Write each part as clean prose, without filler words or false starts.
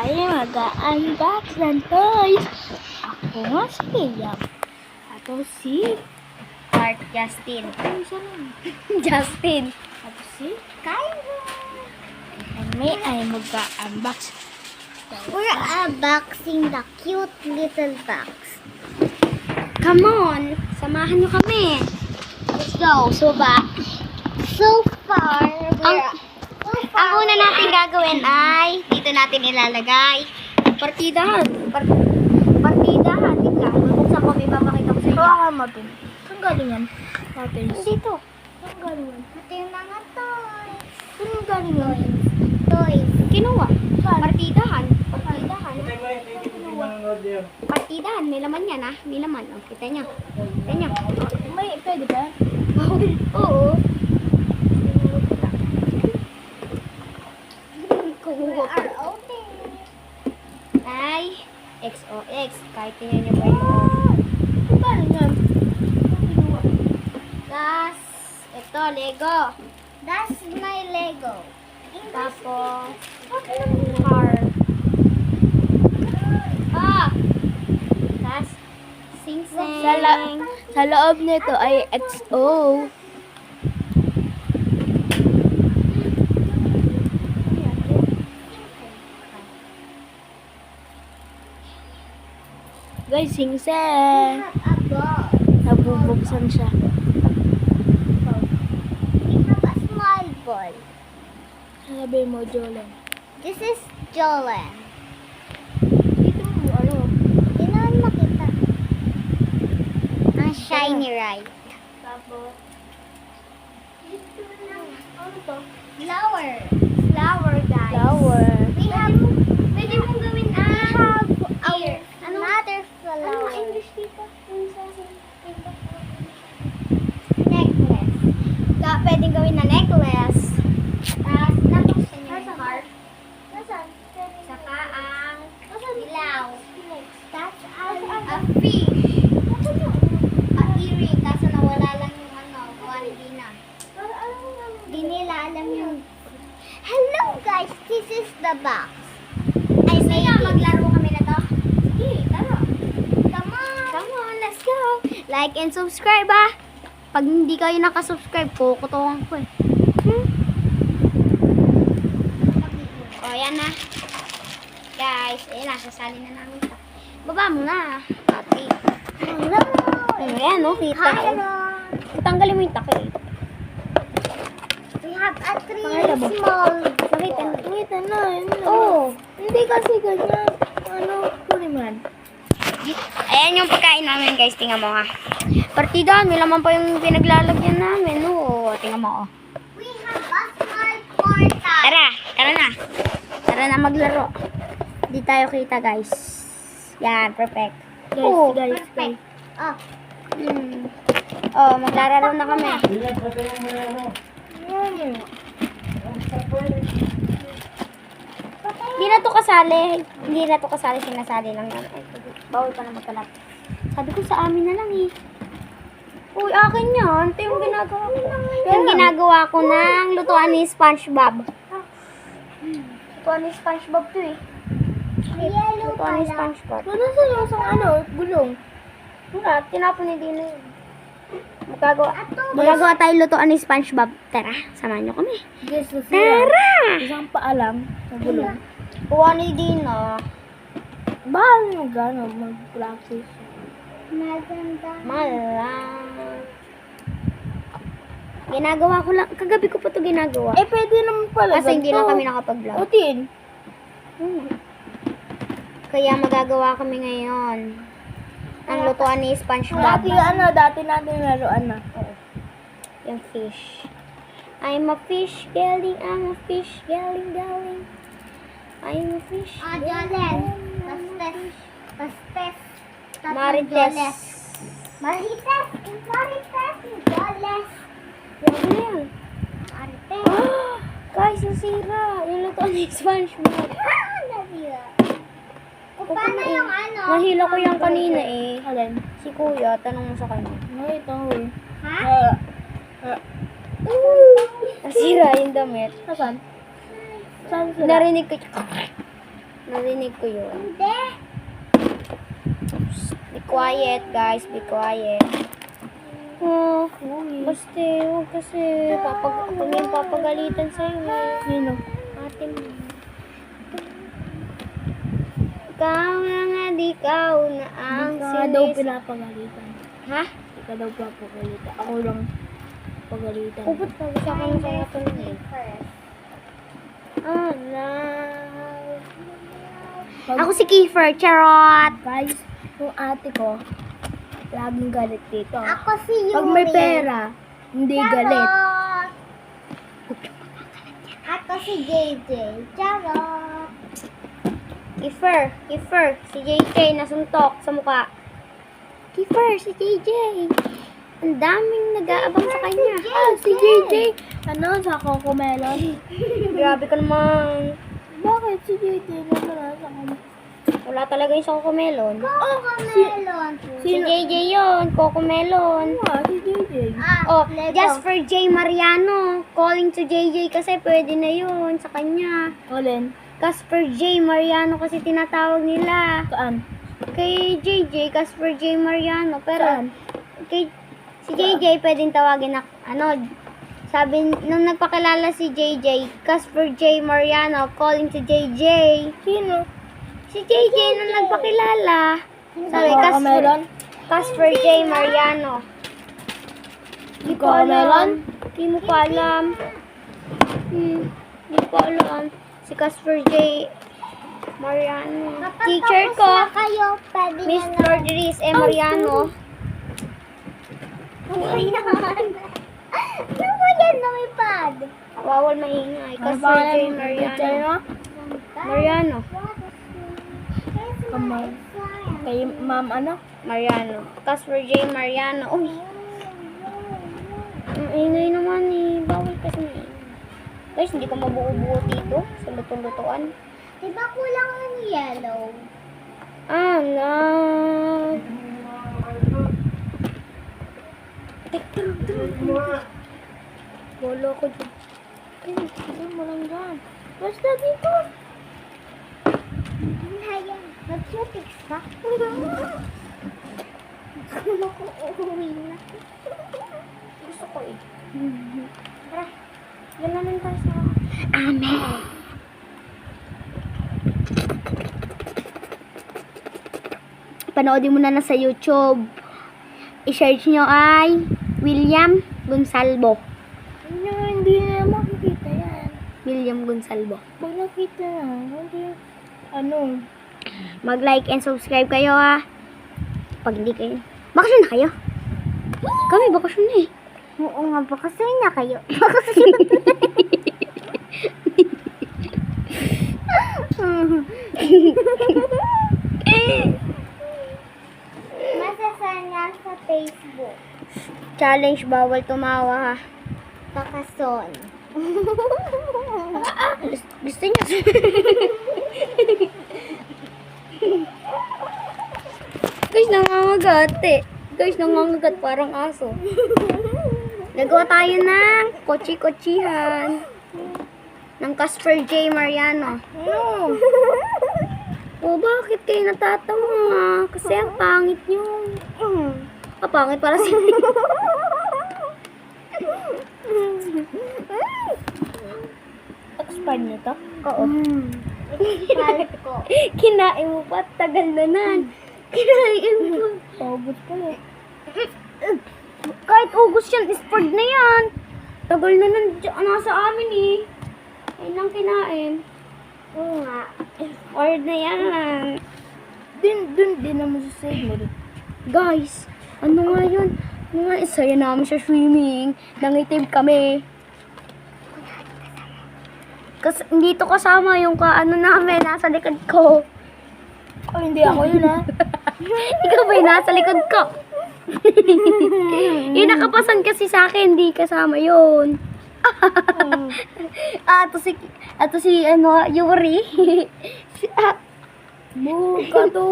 tayo mag-unbox ng toys. Ako nga si Liam. Ako si Art Justin. Ano siya lang? Justin. Ako si Kyra. Kami ay mag-unbox. We're unboxing the cute little box. Come on, samahan nyo kami. Let's go. So far, ang una natin gagawin ay dito natin ilalagay partidahan. Partidahan. Tingnan, bubuksan ko, may papakita ko sa inyo. Baka mapin. Saan galing yan? Mapin. Dito. Saan galing yan? Ito yung mga toys. Saan galing yan? Toys. Kinuha. Saan? Partidahan. Partidahan. Partidahan. May laman yan, ah. May laman. Oh, kita niya. Kita niya. May pwede ba? Oo. Kuha pa. Ay, XOX. Kahit tingnan niyo ba yun. Saan galing yan? Das, ito, Lego. That's my Lego. Tapos, car. Ah! Das, sing-sing. Sa loob nito ay XO. Guys, sing-sing. Nabubuksan siya. We have a small ball. Sabi mo, Jolen. This is Jolen. Dito mo, ano? Hindi naman makita. Ang shiny right. Tapos, dito na. Ano to? Flower. Flower, guys. Flower. We have, pwede mong gawin here. Another flower. Ano English dito? Necklace. Pwedeng gawin na necklace. Tapos, nabuksan niyo yung heart. Nasaan? Saka ang ilaw. That's A fish. A earring. Kaso nawala lang yung quality na. Di nila alam yung... Hello guys! This is the box. Ay, may maglaro kami na to. Sige, tara. Come on! Come on, let's go! Like and subscribe ah! Pag hindi kayo nakasubscribe, kukutukan ko eh. O, yan na. Guys, ayun na, sasali na namin ito. Baba mo na. Okay. Hello! Ayan, no, kita. Hello! Tanggalin mo yung takip. We have a small Nakita na. Oh! Hindi kasi ganyan. Ano? Kuri man. Ayan yung pagkain namin, guys. Tingnan mo, ha. Partida, may laman pa yung pinaglalagyan namin. Oh, tingnan mo, oh. We have a small portal. Tara, tara na. Tara na maglaro. Hindi tayo kita, guys. Yan, perfect. Guys. Oh. Oh, maglalaro na kami. Hindi na to kasali. Hindi na to kasali. Sinasali lang yan. Ay, bawal pa na magkalat. Sabi ko sa amin na lang eh. Uy, akin yan. Ito yung ginagawa ko. Yung ginagawa ko ng lutuan ni SpongeBob. Lutuan ni SpongeBob to eh. Lutuan ni SpongeBob. Ano sa lasang gulong? Wala, tinapon ni Dino yun. Magagawa tayo lutuan ni SpongeBob. Tara, samahan nyo kami. Guys, Tara! isang paalam sa gulong. Kuha ni Dino. Bahal mo gano'n mag-practice. Malang. Ginagawa ko lang. Kagabi ko pa ito ginagawa. Eh, pwede naman pala. Kasi hindi na ganito. kami nakapag-vlog. Utin. Kaya magagawa kami ngayon. Ang lutuan ni SpongeBob. Dati natin laruan na. Yung fish. I'm a fish galing. I'm a fish galing. I'm a fish galing. Pastes. Marites. Marites. Joles. Grabe na yan. Marites. Guys, nasira. Yung lutuan ni SpongeBob. Nasira. Paano yung ano? Nahila ko yan kanina eh. Alin? Si Kuya, tanong mo sa kanya. Nakita ko eh. Ha? Nasira yung damit. Nasaan? Saan sila? Narinig ko. Narinig ko yun. Hindi. Be quiet, guys. Be quiet. Oh, basta, huwag kasi. Pag yung papagalitan sa'yo eh. Sino? Ate mo. Ikaw na nga, di ikaw na ang Hindi ka daw sinis. pinapagalitan. Ha? Hindi ka daw pinapagalitan. Ako lang pagalitan. Upot pa. Gusto ka na sa'yo ito eh. First. Oh, no. Ako si Kiefer, charot! Guys, yung ate ko, laging galit dito. Ako si Yuri. Pag may pera, hindi galit. Charot. Ako si JJ. Charot. Kiefer, si JJ nasuntok sa mukha. Kiefer, si JJ. Ang daming nag-aabang sa kanya. Si JJ, ano, sa Coco Melon? Grabe ka naman. Bakit si JJ naman sa Coco? Wala talaga yung sa Cocomelon. Cocomelon. Si JJ yun, Cocomelon. Si JJ. Oh, Lego. Jasper J. Mariano. Calling to JJ kasi pwede na yun sa kanya. Olin, Casper J. Mariano kasi tinatawag nila. saan? Kay JJ, Casper J. Mariano. Pero, Saan? kay, si JJ pwedeng tawagin na, sabi, nung nagpakilala si JJ, Casper J. Mariano, calling to JJ. Sino? Si JJ nung nagpakilala. Sabi, Coco Melon? Casper J. Mariano. Di ko Coco Melon? alam. Di mo pa alam. Di ko alam. Si Casper J. Mariano. Kapag Teacher tapos ko, na kayo, pwede Miss na Lourdes E. Mariano. Ano mo yan, lumipad? Bawal maingay. Ano Casper J. pangalan ng Mariano. teacher mo? Mariano. Kamay. Kay ma'am ano? Mariano. Casper J. Mariano. Uy, ang ingay naman eh. Bawal kasi maingay. Guys, hindi ko mabuo-buo dito sa luto-lutuan. Diba kulang ng yellow? No. Wala ko dyan. Ay, mo lang dyan. Basta dito. Ayan. Nag-cutics ka? Uuwi na. Gusto ko eh. Tara. Yan naman tayo sa... Amen. Panoodin mo na sa YouTube. I-search nyo ay William Gonsalvo. Hindi na makikita yan. William Gonsalvo. Pag nakita na, hindi, ano, Mag-like and subscribe kayo ha. Pag hindi kayo. Bakasyon na kayo? Kami bakasyon na eh. Oo nga, bakasyon na kayo. Masasanya sa Facebook. Challenge, bawal tumawa ha. Bakason. Gusto niyo? Guys, nangangagat eh. Guys, nangangagat parang aso. Nagawa tayo ng kotsi-kotsihan. Ng Casper J. Mariano. ano? O, bakit kayo natatawa? Kasi ang pangit nyo. Pangit para si... Expired na to? Oo. Palit ko. Kinain mo pa, tagal na nan. Kinain mo. Paubos ka na. Kahit August yan, sport na yan. Tagal na nasa amin eh. Ayun lang kinain. Oo nga. Or na yan. Din naman sa save mo. Guys, ano nga yun? Ano nga, isaya namin sa swimming. Nangitim kami. Hindi to kasama yung ano namin, nasa likod ko. Oh, hindi ako yun ha. Ikaw ba yung nasa likod ko? Yung nakapasan kasi sa akin, hindi kasama yun. Ato si Yuri. Buka to.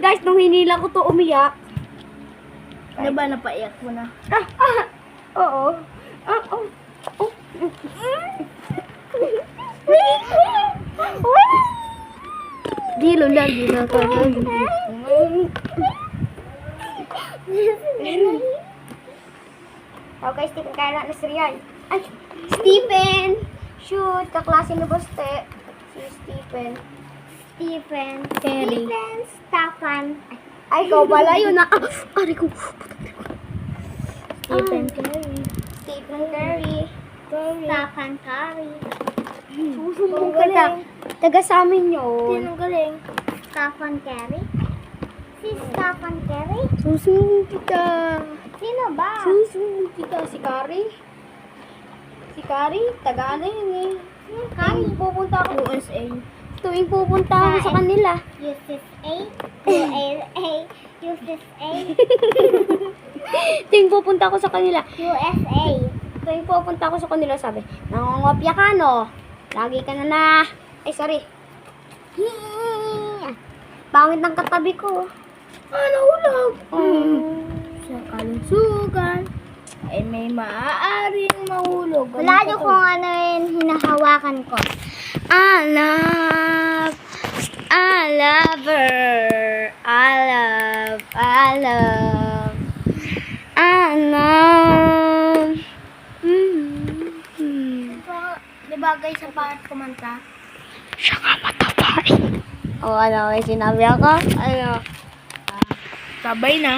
Guys, nung hinila ko to umiyak. Ano ba, napaiyak mo na? Oo. kilo lagi na tayo. Okay, Stephen, kaya na si Rian. Ay, Stephen! Shoot, kaklase ni Boste. Si Stephen. Stephen. Terry. Stephen. Stefan. Ay, ikaw pala yun na. Ari ko. Stephen Curry. Stephen Curry. Stefan Curry. Susumbong ka na. Taga sa amin yun. Sinong galing? Stefan Curry. Si Stefan Curry? Susumbong kita. Sino ba? Susumbong kita. Si Curry. Si Curry, taga ano yun eh. Curry. Pupunta ako. USA. Tuwing pupunta ako sa kanila. USA. USA. USA. Tuwing pupunta ako sa kanila. USA. Tuwing pupunta ako sa kanila, sabi, nangongopya ka, no? Lagi ka na. Ay, sorry. Pangit ng katabi ko. Nahulog. Sa kalusugan ay may maaaring mahulog. Wala niyo kung ano yung hinahawakan ko. I love her. I love. Di ba guys, sa pangat kumanta? Siya nga matapari. O, ano, may sinabi ako? Ano? Sabay na.